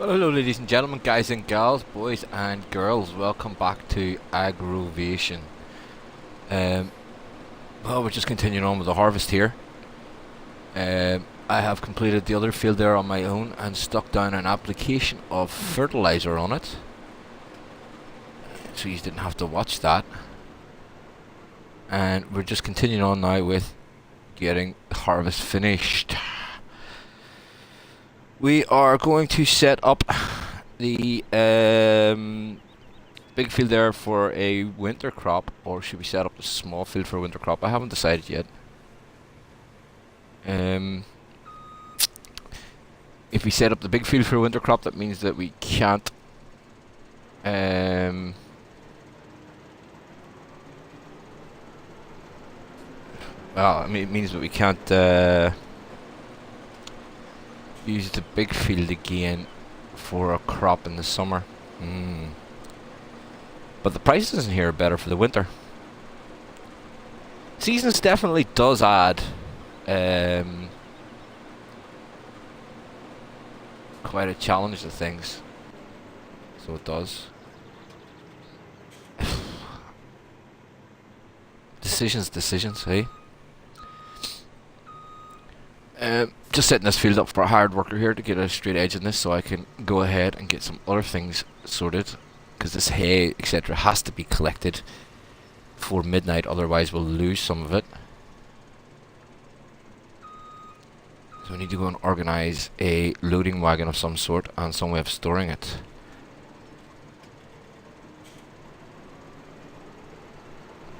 Hello ladies and gentlemen, guys and gals, boys and girls, welcome back to Agrovation. Um, well, we're just continuing on with the harvest here. I have completed the other field there on my own and stuck down an application of fertilizer on it. So you didn't have to watch that. And we're just continuing on now with getting the harvest finished. We are going to set up the big field there for a winter crop, or should we set up a small field for a winter crop? I haven't decided yet. If we set up the big field for a winter crop, that means that we can't well, I mean, it means that we can't use the big field again for a crop in the summer. But the prices in here are better for the winter. Seasons definitely does add quite a challenge to things. So it does. Decisions, hey? Just setting this field up for a hired worker here to get a straight edge in this, so I can go ahead and get some other things sorted, because this hay, etc., has to be collected before midnight, otherwise we'll lose some of it. So we need to go and organise a loading wagon of some sort and some way of storing it.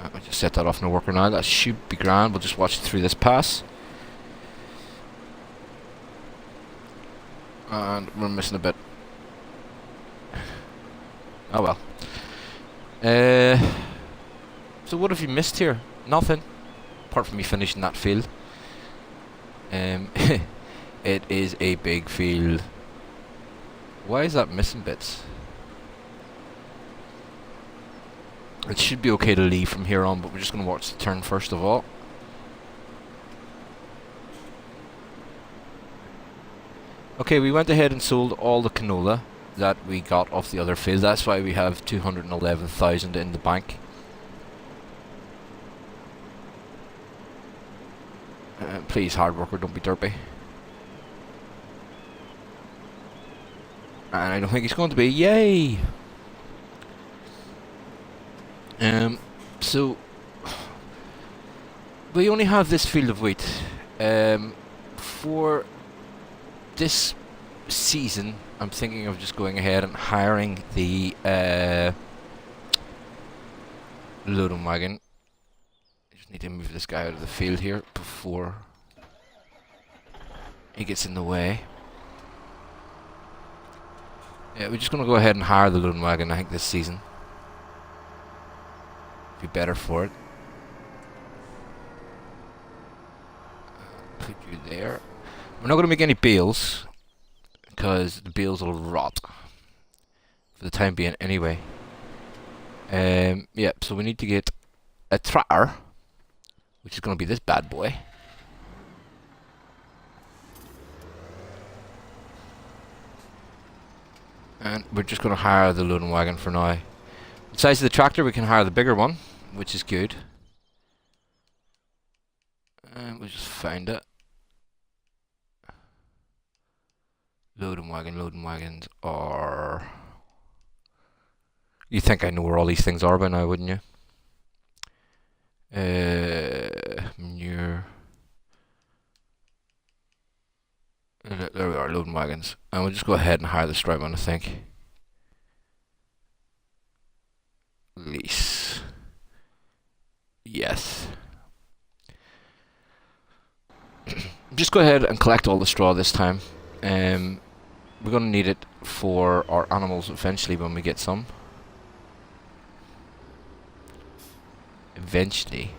I'll just set that off in a worker now. That should be grand. We'll just watch it through this pass. And we're missing a bit. Oh well. So what have you missed here? Nothing. Apart from me finishing that field. It is a big field. Why is that missing bits? It should be okay to leave from here on, but we're just going to watch the turn first of all. Okay, we went ahead and sold all the canola that we got off the other field. That's why we have 211,000 in the bank. Please, hard worker, don't be derpy. And I don't think he's going to be. Yay! So we only have this field of wheat. For this season, I'm thinking of just going ahead and hiring the loading wagon. I just need to move this guy out of the field here before he gets in the way. Yeah, we're just going to go ahead and hire the loading wagon, I think, this season. Be better for it. Put you there. We're not going to make any bales, because the bales will rot for the time being anyway. Yeah, so we need to get a tractor, which is going to be this bad boy. And we're just going to hire the loading wagon for now. The size of the tractor, we can hire the bigger one, which is good. And we'll just find it. Loading wagons are... You think I know where all these things are by now, wouldn't you? Manure. There we are, loading wagons. And we'll just go ahead and hire the straight one, I think. Lease. Yes. Just go ahead and collect all the straw this time. We're going to need it for our animals eventually when we get some. Eventually.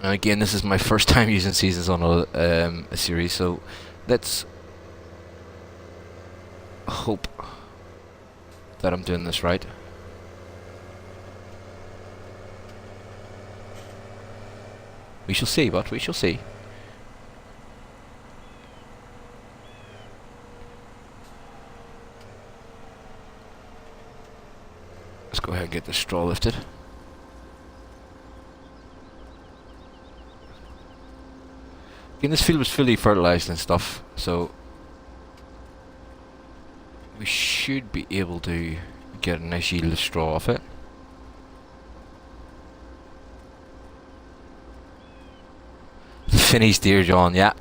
And again, this is my first time using seasons on a series, so let's hope that I'm doing this right. We shall see, but we shall see. Let's go ahead and get the straw lifted. Again, this field was fully fertilized and stuff, so we should be able to get a nice yield of straw off it. Finished dear John, yeah.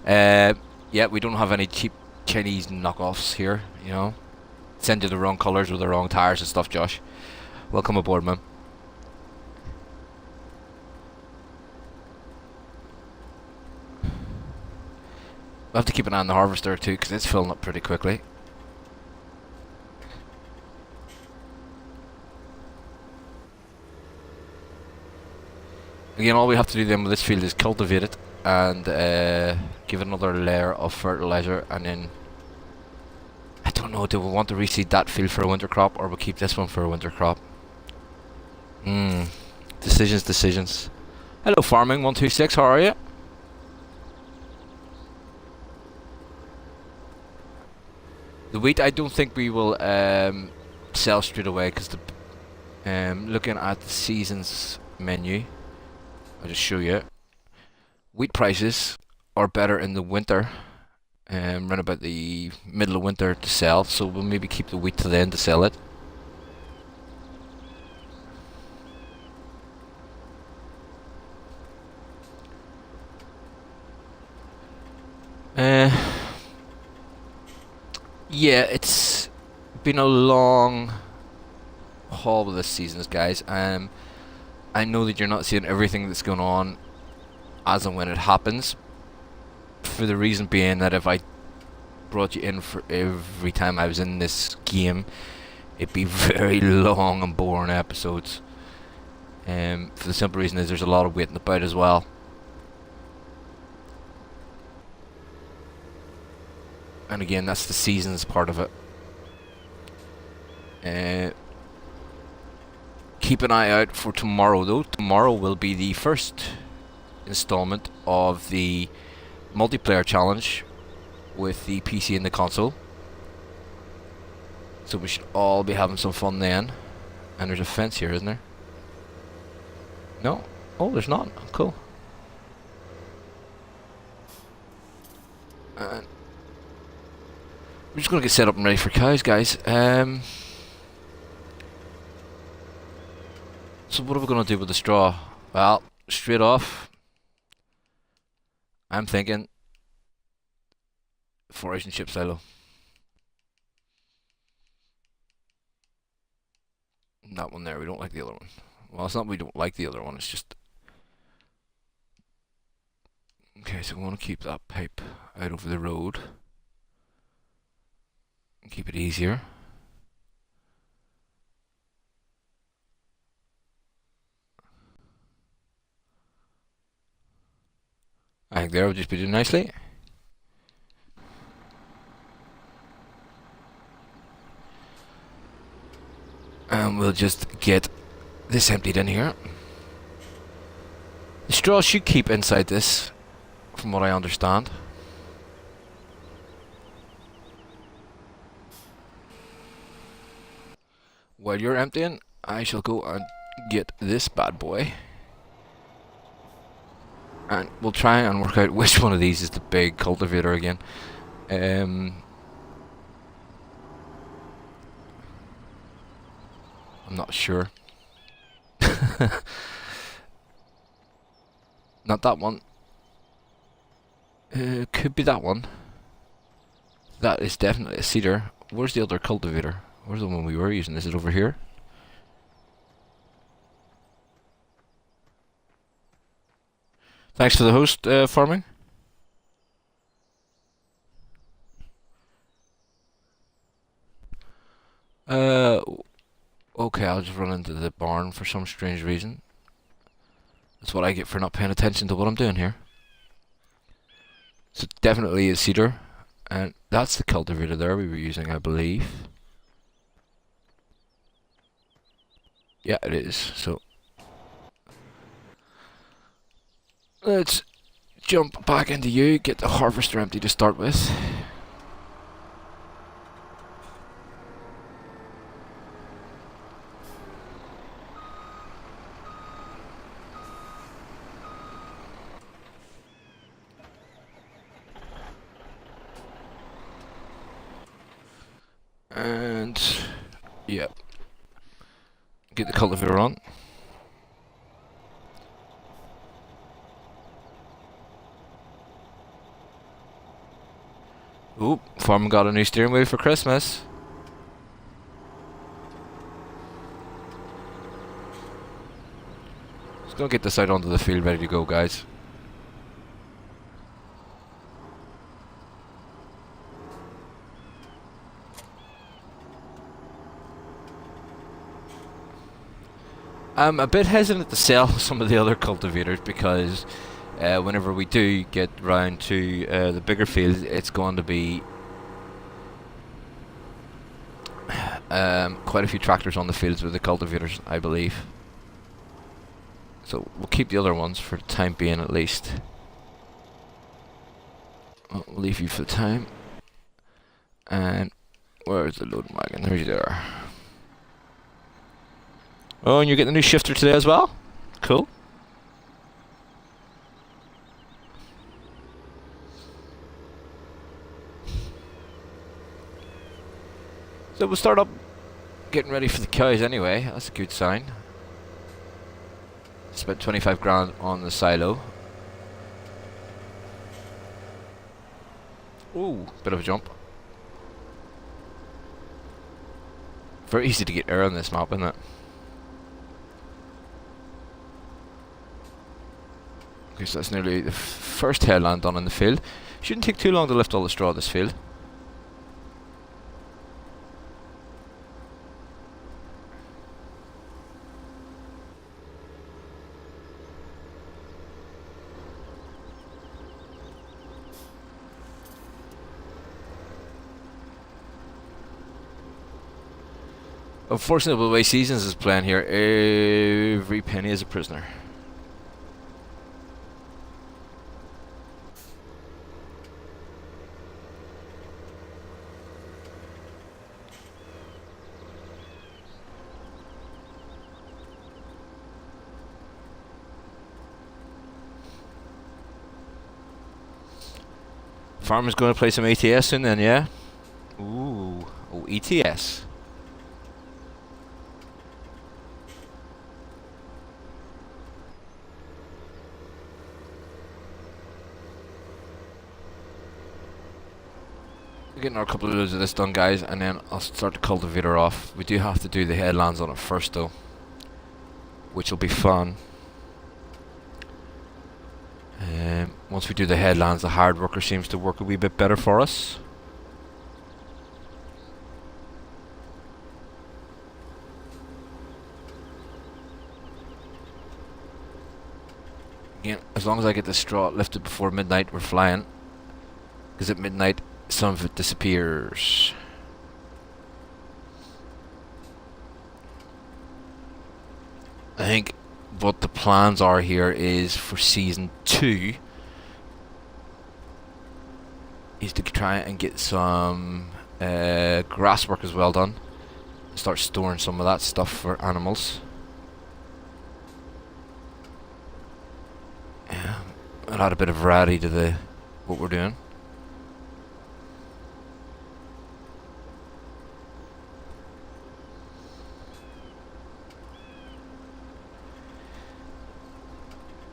Yeah, we don't have any cheap Chinese knockoffs here, you know. Send you the wrong colours with the wrong tyres and stuff, Josh. Welcome aboard, man. We'll have to keep an eye on the harvester too, because it's filling up pretty quickly. Again, all we have to do then with this field is cultivate it and give it another layer of fertilizer, and then I don't know, do we want to reseed that field for a winter crop, or we'll keep this one for a winter crop? Decisions. Hello Farming 126, how are you? The wheat, I don't think we will sell straight away, because looking at the seasons menu, I'll just show you. Wheat prices are better in the winter, around about the middle of winter to sell, so we'll maybe keep the wheat to the end to sell it. Yeah, it's been a long haul with this season, guys. I know that you're not seeing everything that's going on as and when it happens, for the reason being that if I brought you in for every time I was in this game, it'd be very long and boring episodes. For the simple reason is there's a lot of waiting about as well. And again, that's the seasons part of it. Keep an eye out for tomorrow though. Tomorrow will be the first installment of the multiplayer challenge with the PC and the console. So we should all be having some fun then. And there's a fence here, isn't there? No? Oh, there's not. Cool. We're just going to get set up and ready for cows, guys. So what are we going to do with the straw? Well, straight off, I'm thinking forage and chip silo. That one there, we don't like the other one. Well, it's not we don't like the other one, it's just... Okay, so we want to keep that pipe out over the road. Keep it easier. I think there will just be doing nicely. And we'll just get this emptied in here. The straw should keep inside this, from what I understand. While you're emptying, I shall go and get this bad boy. And we'll try and work out which one of these is the big cultivator again. I'm not sure. Not that one. Could be that one. That is definitely a seeder. Where's the other cultivator? Where's the one we were using? Is it over here? Thanks for the host, Farming. Okay, I'll just run into the barn for some strange reason. That's what I get for not paying attention to what I'm doing here. So definitely a seeder. And that's the cultivator there we were using, I believe. Yeah, it is. So Let's jump back into you, get the harvester empty to start with. And yep, get the cultivator on. Ooh, farm got a new steering wheel for Christmas. Just gonna get this out onto the field ready to go, guys. I'm a bit hesitant to sell some of the other cultivators because whenever we do get round to the bigger fields, it's going to be quite a few tractors on the fields with the cultivators, I believe. So we'll keep the other ones for the time being at least. We'll leave you for the time. And where's the loading wagon? There you are. Oh, and you're getting a new shifter today as well? Cool. So we'll start up getting ready for the cows anyway. That's a good sign. Spent 25 grand on the silo. Ooh, bit of a jump. Very easy to get air on this map, isn't it? Okay, so that's nearly the first headland done in the field. Shouldn't take too long to lift all the straw this field. Unfortunately, the way Seasons is playing here, every penny is a prisoner. Farmer's going to play some ATS soon then, yeah? Ooh, oh, ETS. We're getting our couple of loads of this done, guys, and then I'll start the cultivator off. We do have to do the headlands on it first, though, which will be fun. Once we do the headlands, the hard worker seems to work a wee bit better for us. Again, as long as I get the straw lifted before midnight, we're flying. Because at midnight, some of it disappears. I think what the plans are here is for season 2 is to try and get some grass work as well done. Start storing some of that stuff for animals. Yeah, and add a bit of variety to what we're doing.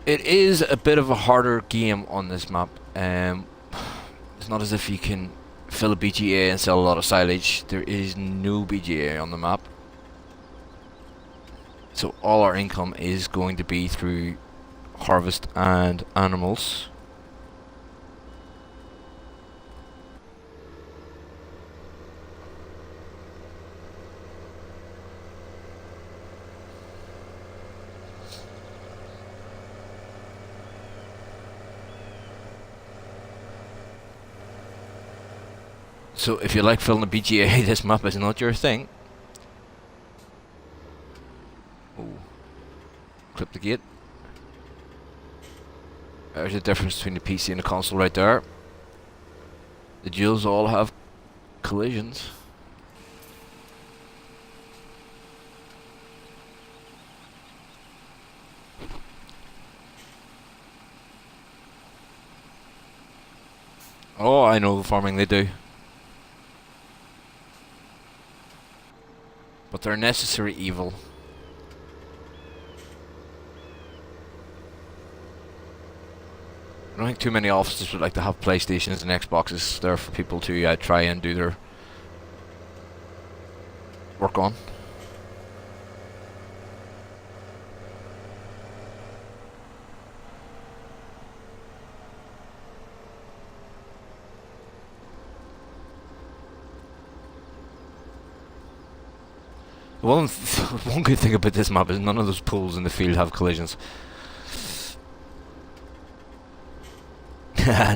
It is a bit of a harder game on this map. It's not as if you can fill a BGA and sell a lot of silage. There is no BGA on the map. So all our income is going to be through harvest and animals. So if you like filling a BGA, this map is not your thing. Oh, clip the gate. There's a difference between the PC and the console right there. The duals all have collisions. Oh, I know the farming they do. But they're a necessary evil. I don't think too many offices would like to have PlayStations and Xboxes there for people to try and do their work on. One good thing about this map is none of those pools in the field have collisions.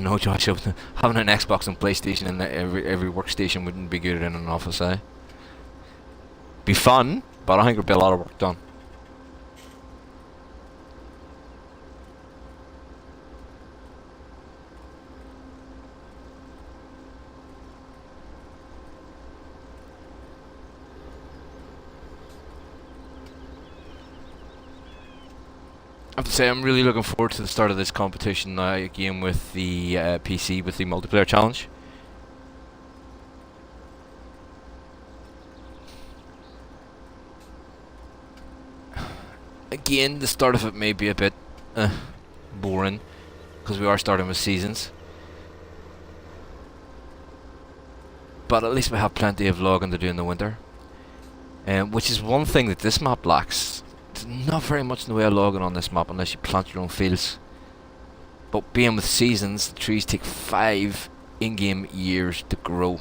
No, Josh, having an Xbox and PlayStation in every workstation wouldn't be good in an office, eh? Be fun, but I think there'd be a lot of work done. I have to say, I'm really looking forward to the start of this competition now again with the PC, with the multiplayer challenge. Again, the start of it may be a bit boring, because we are starting with seasons. But at least we have plenty of logging to do in the winter. Which is one thing that this map lacks. There's not very much in the way of logging on this map unless you plant your own fields. But being with seasons, the trees take 5 in-game years to grow.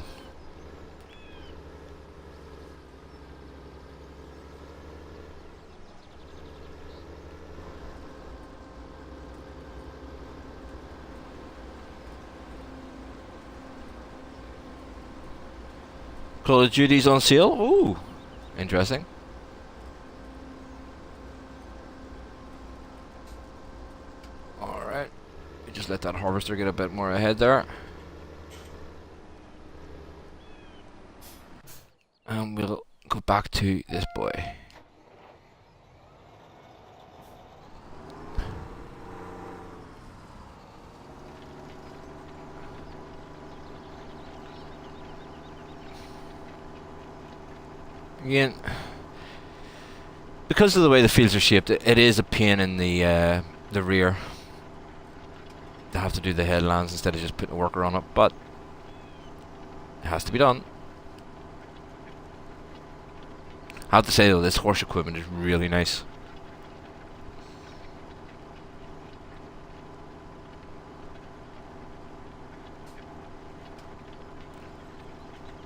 Call of Duty's on sale. Ooh, interesting. Alright, we just let that harvester get a bit more ahead there. And we'll go back to this boy. Again, because of the way the fields are shaped, it is a pain in the rear to have to do the headlands instead of just putting a worker on it, but it has to be done. I have to say though, this horse equipment is really nice.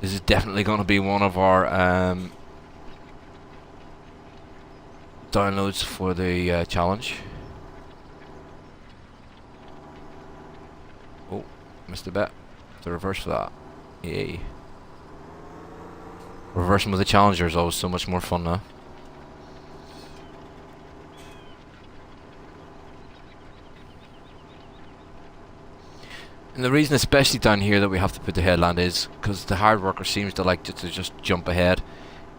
This is definitely going to be one of our downloads for the challenge. Oh, missed a bit. The reverse for that. Yay. Reversing with the challenger is always so much more fun now. And the reason especially down here that we have to put the headland is because the hard worker seems to like to just jump ahead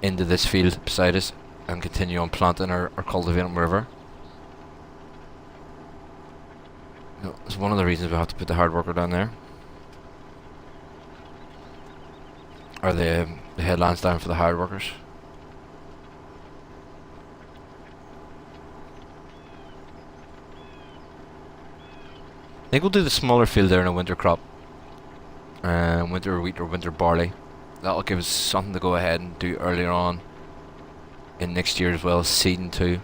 into this field beside us and continue on planting or cultivating wherever. It's one of the reasons we have to put the hard worker down there. Or the headlands down for the hard workers. I think we'll do the smaller field there in a winter crop. Winter wheat or winter barley. That'll give us something to go ahead and do earlier on in next year as well as seeding too.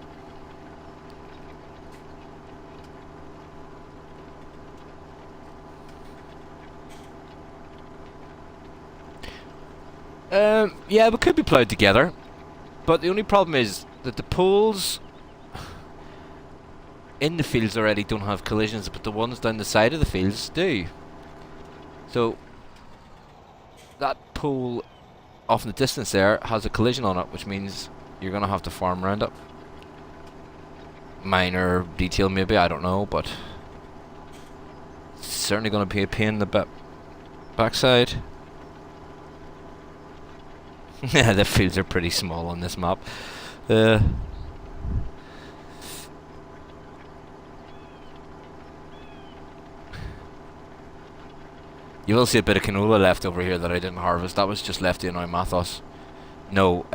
Yeah, we could be ploughed together, but the only problem is that the poles in the fields already don't have collisions, but the ones down the side of the fields do. So that pole off in the distance there has a collision on it, which means you're gonna have to farm around it. Minor detail maybe, I don't know, but certainly going to be a pain in the backside. Yeah, the fields are pretty small on this map. You will see a bit of canola left over here that I didn't harvest. That was just left in my mathos. No,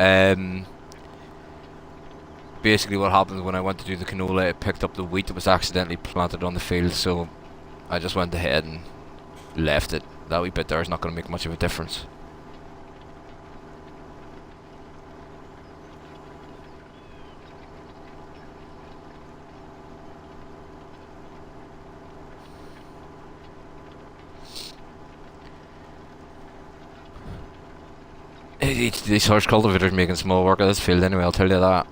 basically what happened when I went to do the canola, it picked up the wheat that was accidentally planted on the field, so I just went ahead and left it. That wee bit there is not going to make much of a difference. These horse cultivators making small work of this field anyway, I'll tell you that.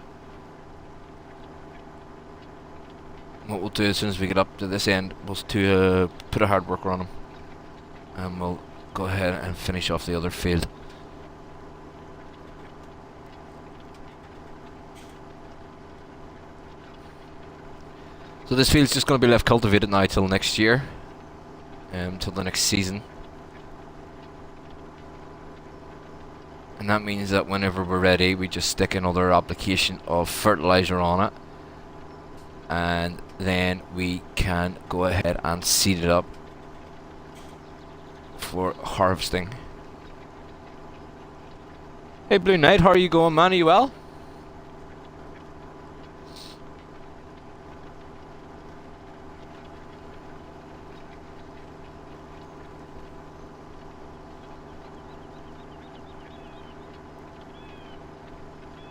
What we'll do as soon as we get up to this end was to put a hard worker on them, and we'll go ahead and finish off the other field. So this field's just going to be left cultivated now till next year, till the next season. And that means that whenever we're ready, we just stick another application of fertilizer on it, and then we can go ahead and seed it up for harvesting. Hey Blue Knight, how are you going, man? Are you well?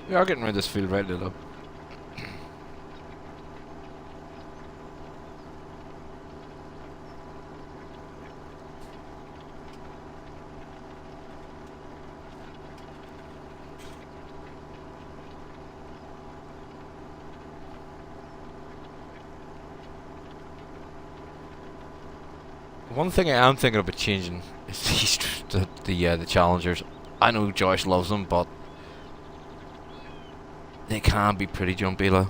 We are getting rid of this field right little. One thing I am thinking about changing is the challengers. I know Josh loves them, but they can be pretty jumpy, though.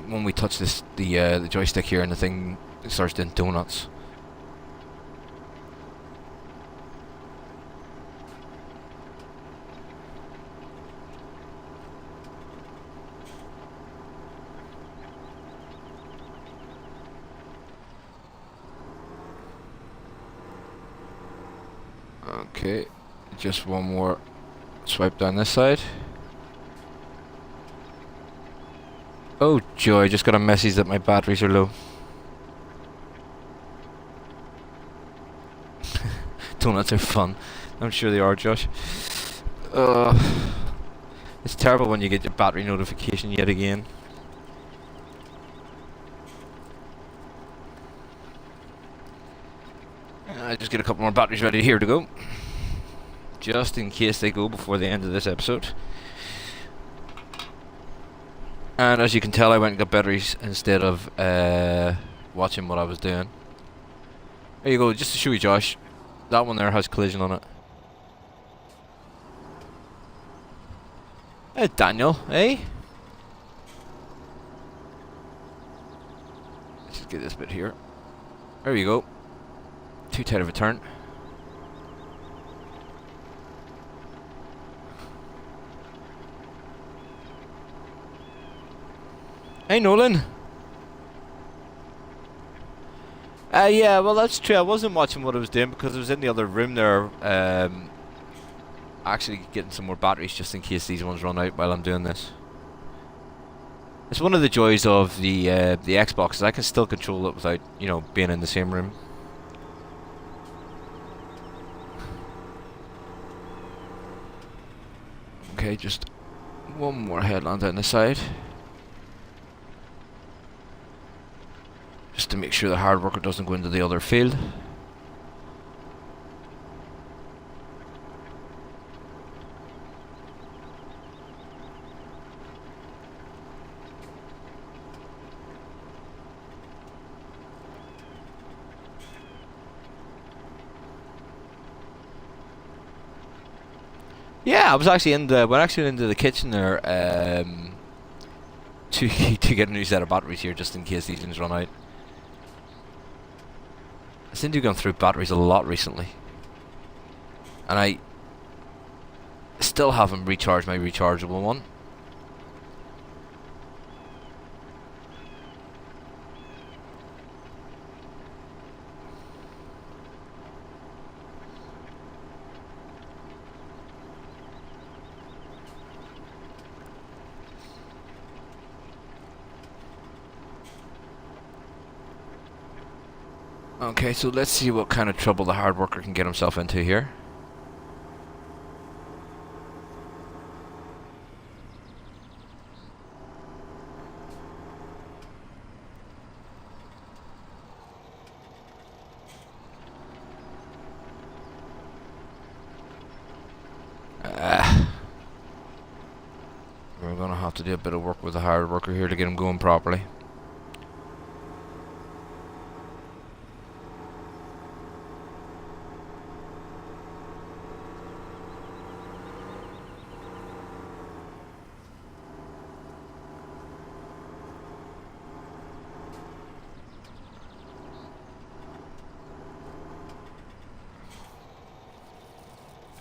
When we touch this, the joystick here, and the thing starts doing donuts. Okay, just one more swipe down this side. Oh joy, just got a message that my batteries are low. Donuts are fun. I'm sure they are, Josh. It's terrible when you get your battery notification yet again. I just get a couple more batteries ready here to go, just in case they go before the end of this episode. And as you can tell, I went and got batteries instead of watching what I was doing. There you go, just to show you, Josh. That one there has collision on it. Hey Daniel, eh? Let's just get this bit here. There you go. Too tight of a turn. Hey Nolan. Yeah, well that's true. I wasn't watching what I was doing because I was in the other room there, actually getting some more batteries just in case these ones run out while I'm doing this. It's one of the joys of the Xbox is I can still control it without, you know, being in the same room. Okay, just one more headland down the side. Just to make sure the hard worker doesn't go into the other field. Yeah, I was actually went into the kitchen there to to get a new set of batteries here just in case these things run out. I seem to have gone through batteries a lot recently, and I still haven't recharged my rechargeable one. Okay, so let's see what kind of trouble the hard worker can get himself into here. We're gonna have to do a bit of work with the hard worker here to get him going properly.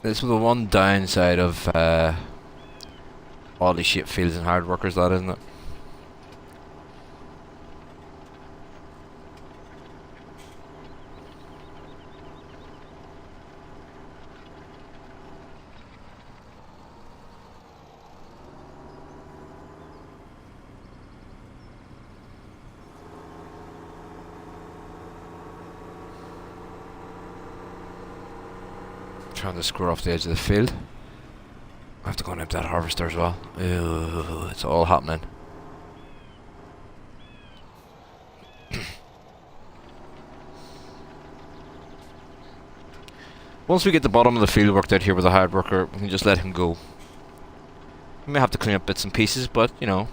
This is the one downside of all these shit fields and hard workers, that isn't it? Trying to square off the edge of the field. I have to go and empty that harvester as well. Ew, it's all happening. Once we get the bottom of the field worked out here with a hard worker, we can just let him go. We may have to clean up bits and pieces, but you know,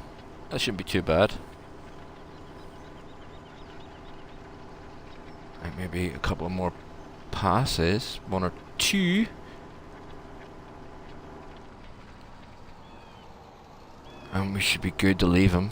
that shouldn't be too bad. Like maybe a couple of more passes, one or two. And we should be good to leave him.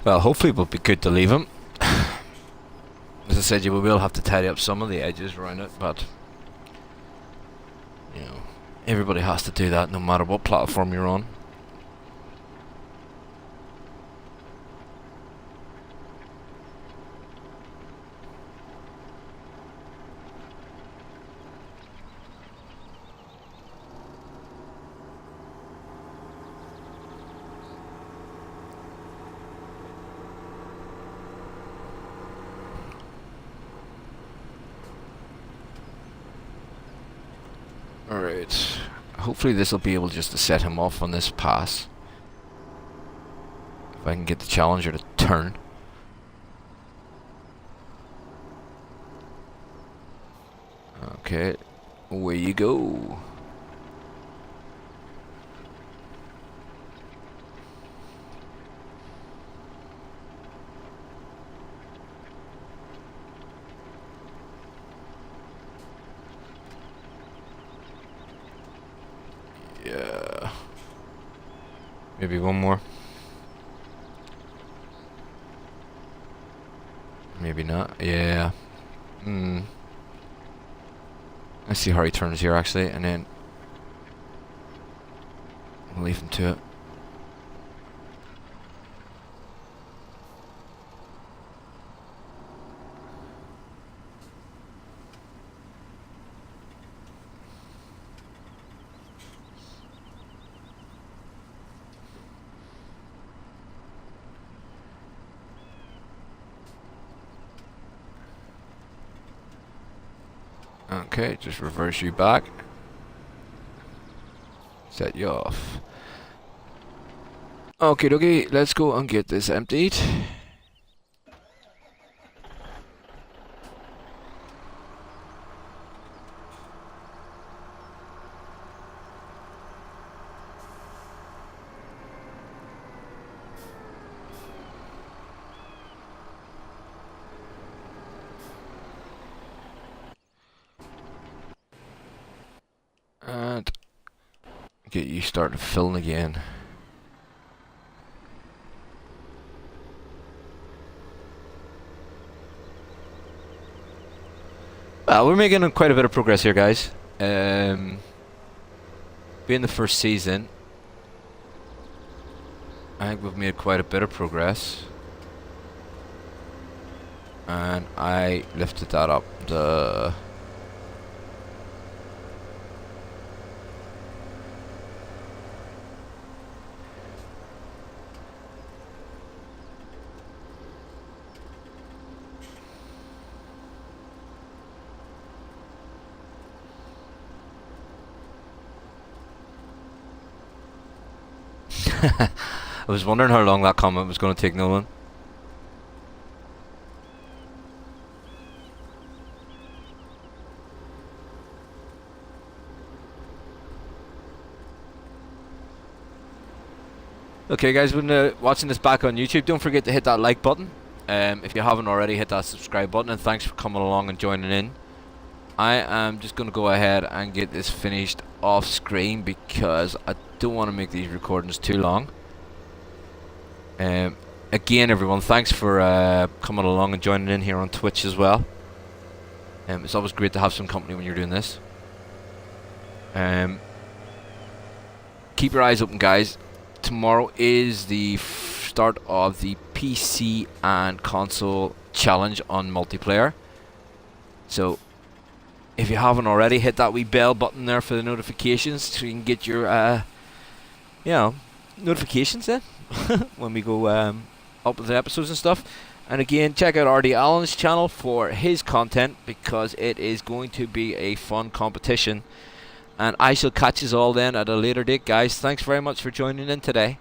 Well, hopefully it will be good to leave him. As I said, you will have to tidy up some of the edges around it, but you know, everybody has to do that no matter what platform you're on. Alright, hopefully this will be able just to set him off on this pass. If I can get the Challenger to turn. Okay, away you go. Yeah. Maybe one more. Maybe not. Yeah. Let's see how he turns here actually, and then we'll leave him to it. Okay, just reverse you back. Set you off. Okay, okay, let's go and get this emptied. And get you starting filling again. Well, we're making quite a bit of progress here, guys. Being the first season, I think we've made quite a bit of progress. And I lifted that up. I was wondering how long that comment was going to take, Nolan. Okay, guys, when watching this back on YouTube, don't forget to hit that like button. If you haven't already, hit that subscribe button, and thanks for coming along and joining in. I am just going to go ahead and get this finished off screen because I don't want to make these recordings too long. Again, everyone, thanks for coming along and joining in here on Twitch as well. It's always great to have some company when you're doing this. Keep your eyes open, guys. Tomorrow is the start of the PC and console challenge on multiplayer. So if you haven't already, hit that wee bell button there for the notifications so you can get your notifications then when we go up with the episodes and stuff. And again, check out RD Allen's channel for his content because it is going to be a fun competition. And I shall catch you all then at a later date, guys. Thanks very much for joining in today.